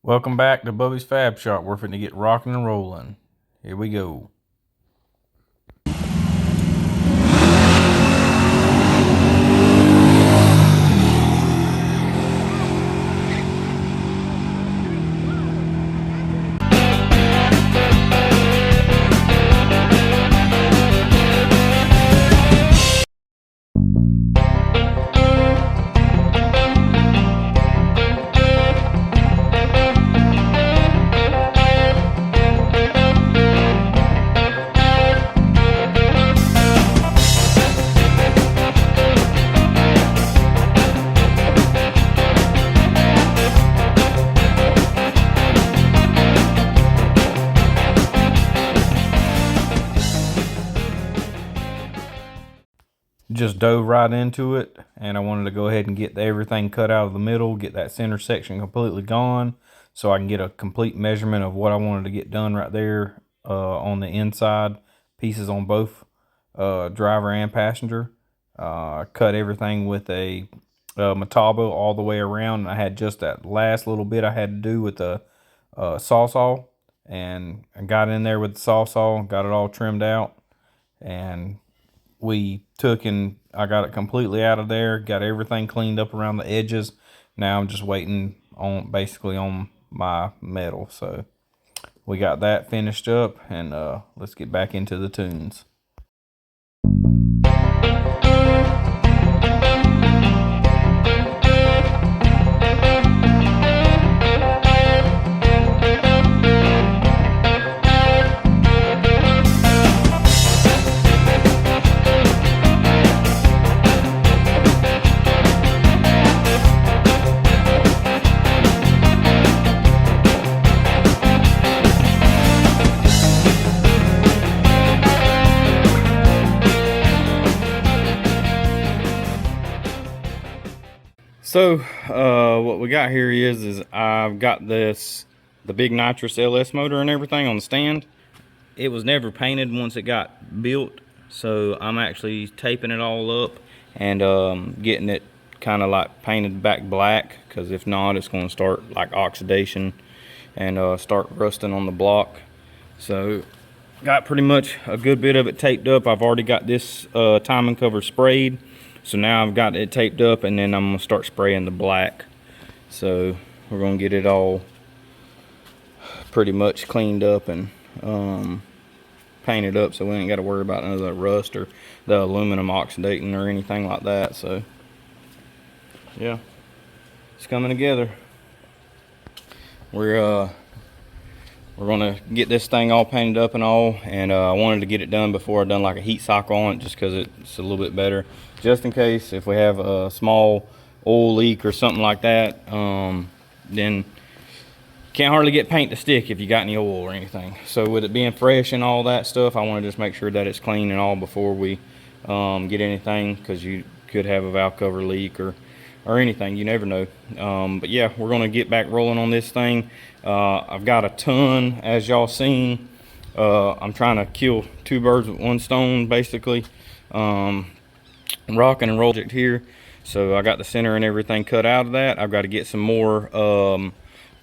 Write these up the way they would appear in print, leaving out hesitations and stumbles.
Welcome back to Bubby's Fab Shop. We're finna get rocking and rolling. Here we go. Just dove right into it, and I wanted to go ahead and get everything cut out of the middle, get that center section completely gone, so I can get a complete measurement of what I wanted to get done right there on the inside pieces on both driver and passenger. Cut everything with a Metabo all the way around. I had just that last little bit I had to do with the saw, and I got in there with the saw, got it all trimmed out, and we took and I got it completely out of there, got everything cleaned up around the edges. Now I'm just waiting on basically on my metal. So we got that finished up, and let's get back into the tunes. So what we got here is I've got the Big Nitrous LS motor and everything on the stand. It was never painted once it got built, so I'm actually taping it all up and getting it kind of like painted back black, because if not, it's going to start like oxidation and start rusting on the block. So got pretty much a good bit of it taped up. I've already got this timing cover sprayed. So now I've got it taped up, and then I'm gonna start spraying the black. So we're gonna get it all pretty much cleaned up and painted up, so we ain't got to worry about none of the rust or the aluminum oxidating or anything like that. So yeah, it's coming together. We're gonna get this thing all painted up and all, and I wanted to get it done before I done like a heat cycle on it, just because it's a little bit better, just in case if we have a small oil leak or something like that. Then can't hardly get paint to stick if you got any oil or anything. So with it being fresh and all that stuff, I want to just make sure that it's clean and all before we get anything, because you could have a valve cover leak or anything, you never know. But yeah, we're gonna get back rolling on this thing. I've got a ton, as y'all seen. I'm trying to kill two birds with one stone, basically. Rocking and roll it here. So I got the center and everything cut out of that. I've got to get some more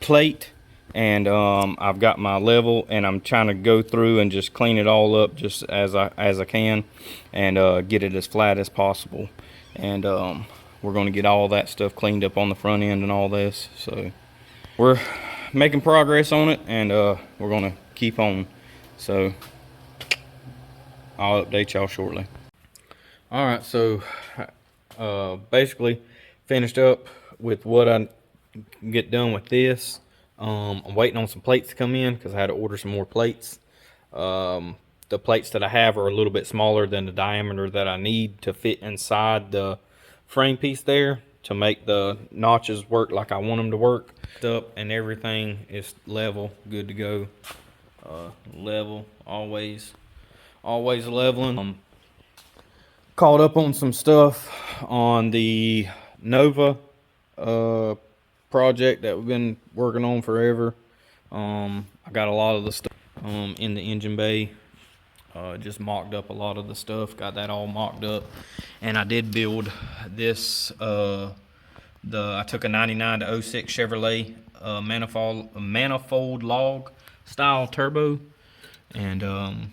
plate, and I've got my level, and I'm trying to go through and just clean it all up just as I can, and get it as flat as possible. And we're going to get all that stuff cleaned up on the front end and all this. So we're making progress on it, and we're going to keep on. So I'll update y'all shortly. All right, so basically finished up with what I get done with this. I'm waiting on some plates to come in, because I had to order some more plates. The plates that I have are a little bit smaller than the diameter that I need to fit inside the frame piece there to make the notches work like I want them to work. Up and everything is level, good to go. Level, always leveling. Caught up on some stuff on the Nova project that we've been working on forever. I got a lot of the stuff in the engine bay. Just mocked up a lot of the stuff, got that all mocked up, and I did build this I took a 99 to 06 Chevrolet manifold log style turbo, and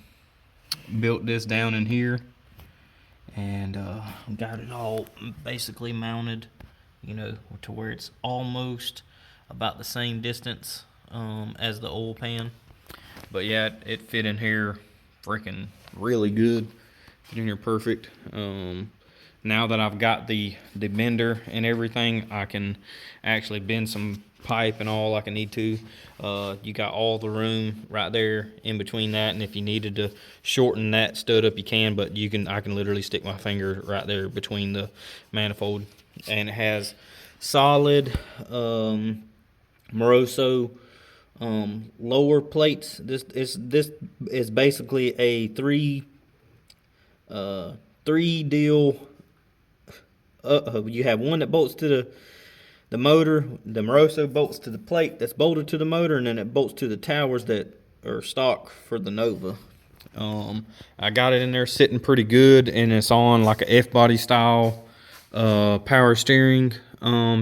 built this down in here, and got it all basically mounted, you know, to where it's almost about the same distance as the oil pan. But yeah, it fit in here freaking really good. Fit in here perfect. Now that I've got the bender and everything, I can actually bend some pipe and all like I need to. You got all the room right there in between that, and if you needed to shorten that stud up, you can, but I can literally stick my finger right there between the manifold. And it has solid Moroso lower plates. This is basically a three deal. You have one that bolts to the motor. The Moroso bolts to the plate that's bolted to the motor, and then it bolts to the towers that are stock for the Nova. I got it in there sitting pretty good, and it's on like a F-body style power steering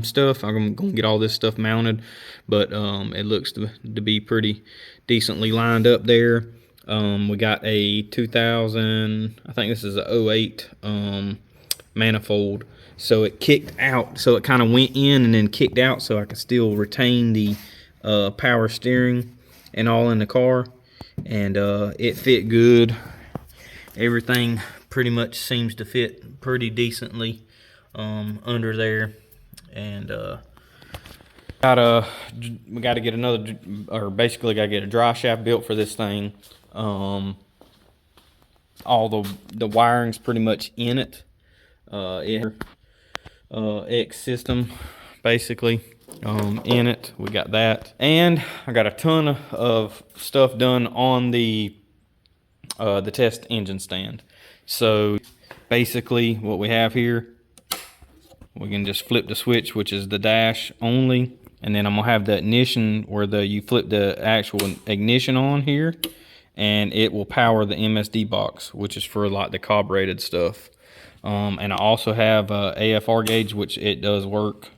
stuff. I'm gonna get all this stuff mounted, but it looks to be pretty decently lined up there. We got a 2000, I think this is a 08 manifold, so it kicked out, so it kind of went in and then kicked out, so I could still retain the power steering and all in the car. And it fit good. Everything pretty much seems to fit pretty decently under there. And we got to get another, or basically got to get a dry shaft built for this thing. All the wiring's pretty much in it. X system basically in it. We got that, and I got a ton of stuff done on the test engine stand. So basically what we have here, we can just flip the switch, which is the dash only, and then I'm gonna have the ignition where you flip the actual ignition on here, and it will power the MSD box, which is for like the carbureted stuff. And I also have a AFR gauge, which it does work.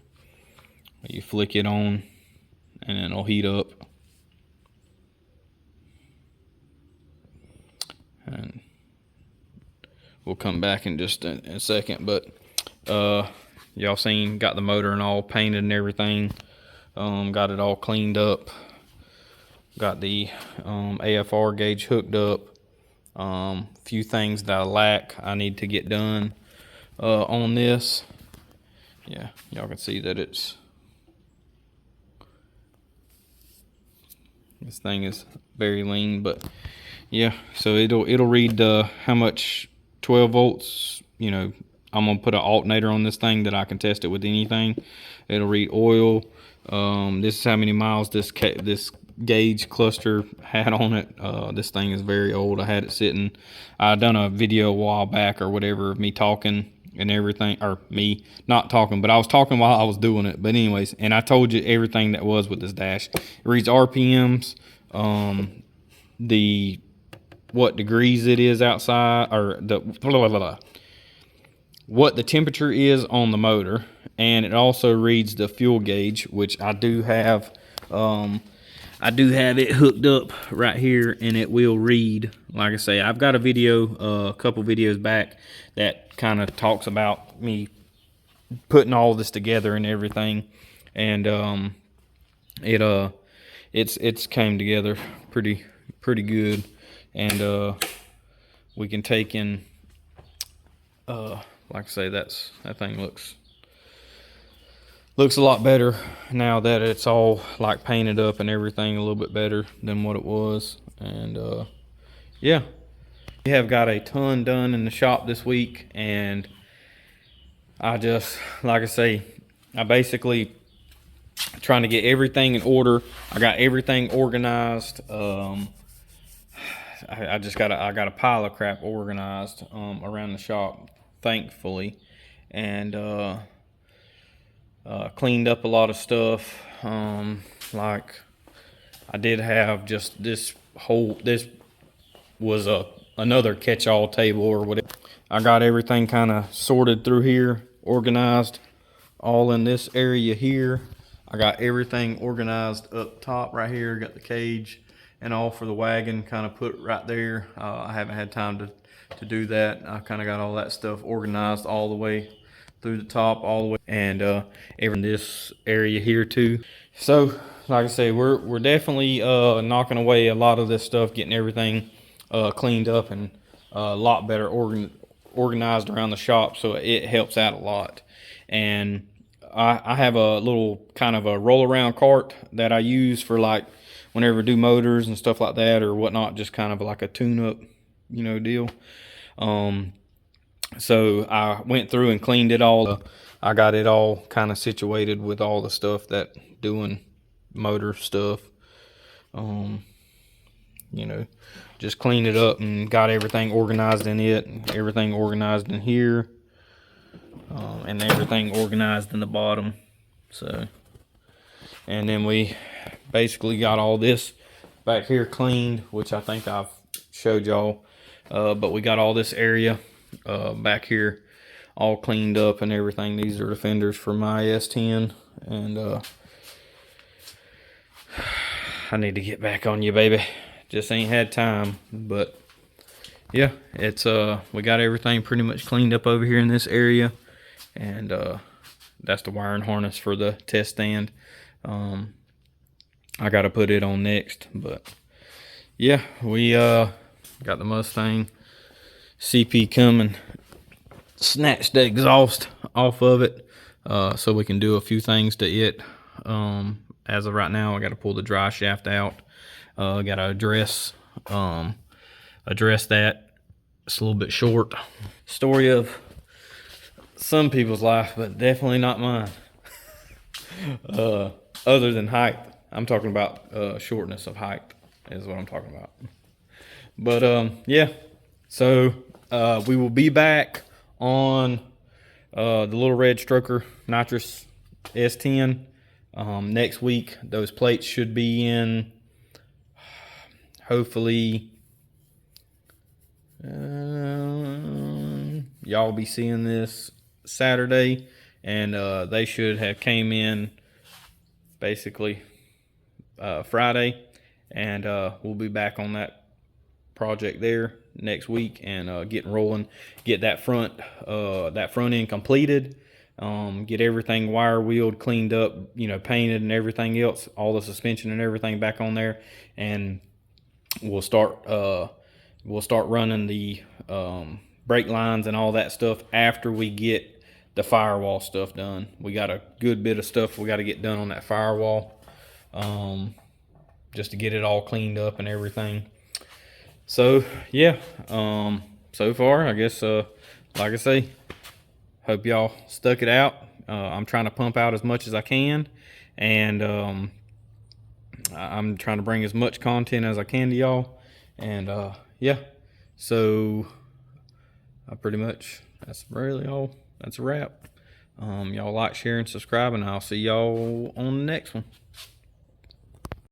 You flick it on and it'll heat up. And we'll come back in just a second, but y'all seen, got the motor and all painted and everything. Got it all cleaned up. Got the AFR gauge hooked up. Few things that I need to get done on this. Yeah, y'all can see that this thing is very lean, but yeah, so it'll read how much 12 volts, you know. I'm gonna put an alternator on this thing that I can test it with anything. It'll read oil. This is how many miles this gauge cluster had on it. This thing is very old. I had it sitting. I done a video a while back or whatever of me talking and everything, or me not talking, but I was talking while I was doing it. But anyways, and I told you everything that was with this dash. It reads RPMs, what degrees it is outside, or what the temperature is on the motor, and it also reads the fuel gauge, which I do have. I do have it hooked up right here, and it will read. Like I say, I've got a video, a couple videos back, that kind of talks about me putting all this together and everything, and it's came together pretty good, and we can take in. Like I say, that thing looks a lot better now that it's all like painted up and everything, a little bit better than what it was. And yeah, we have got a ton done in the shop this week, and I just, like I say, I basically trying to get everything in order. I got everything organized. I got a pile of crap organized around the shop, thankfully, and cleaned up a lot of stuff. Like I did have just this was another catch-all table or whatever. I got everything kind of sorted through here, organized, all in this area here. I got everything organized up top right here. Got the cage and all for the wagon kind of put right there. I haven't had time to do that. I kind of got all that stuff organized all the way through the top, all the way, and in this area here too. So, like I say, we're definitely knocking away a lot of this stuff, getting everything cleaned up and a lot better organized around the shop, so it helps out a lot. And I have a little kind of a roll around cart that I use for like whenever I do motors and stuff like that or whatnot, just kind of like a tune up, deal. So I went through and cleaned it all. I got it all kind of situated with all the stuff that doing motor stuff. Just cleaned it up and got everything organized in it, everything organized in here, and everything organized in the bottom. So, and then we basically got all this back here cleaned, which I think I've showed y'all. But we got all this area back here all cleaned up and everything. These are the fenders for my S10, and I need to get back on you, baby. Just ain't had time, but yeah, it's we got everything pretty much cleaned up over here in this area, and that's the wiring harness for the test stand. I got to put it on next, but yeah, we got the Mustang CP coming. Snatched the exhaust off of it so we can do a few things to it. As of right now, I got to pull the dry shaft out. I got to address that. It's a little bit short. Story of some people's life, but definitely not mine. Other than height, I'm talking about shortness of height is what I'm talking about. But yeah, so we will be back on the little red Stroker Nitrous S10 next week. Those plates should be in, hopefully. Y'all will be seeing this Saturday, and they should have came in basically Friday, and we'll be back on that project there next week and get rolling, get that front end completed, get everything wire wheeled, cleaned up, painted and everything else, all the suspension and everything back on there, and we'll start running the brake lines and all that stuff after we get the firewall stuff done. We got a good bit of stuff we got to get done on that firewall, just to get it all cleaned up and everything. So yeah, so far I guess like I say, hope y'all stuck it out. I'm trying to pump out as much as I can, and I'm trying to bring as much content as I can to y'all, and yeah, so pretty much that's really all. That's a wrap. Y'all like, share, and subscribe, and I'll see y'all on the next one.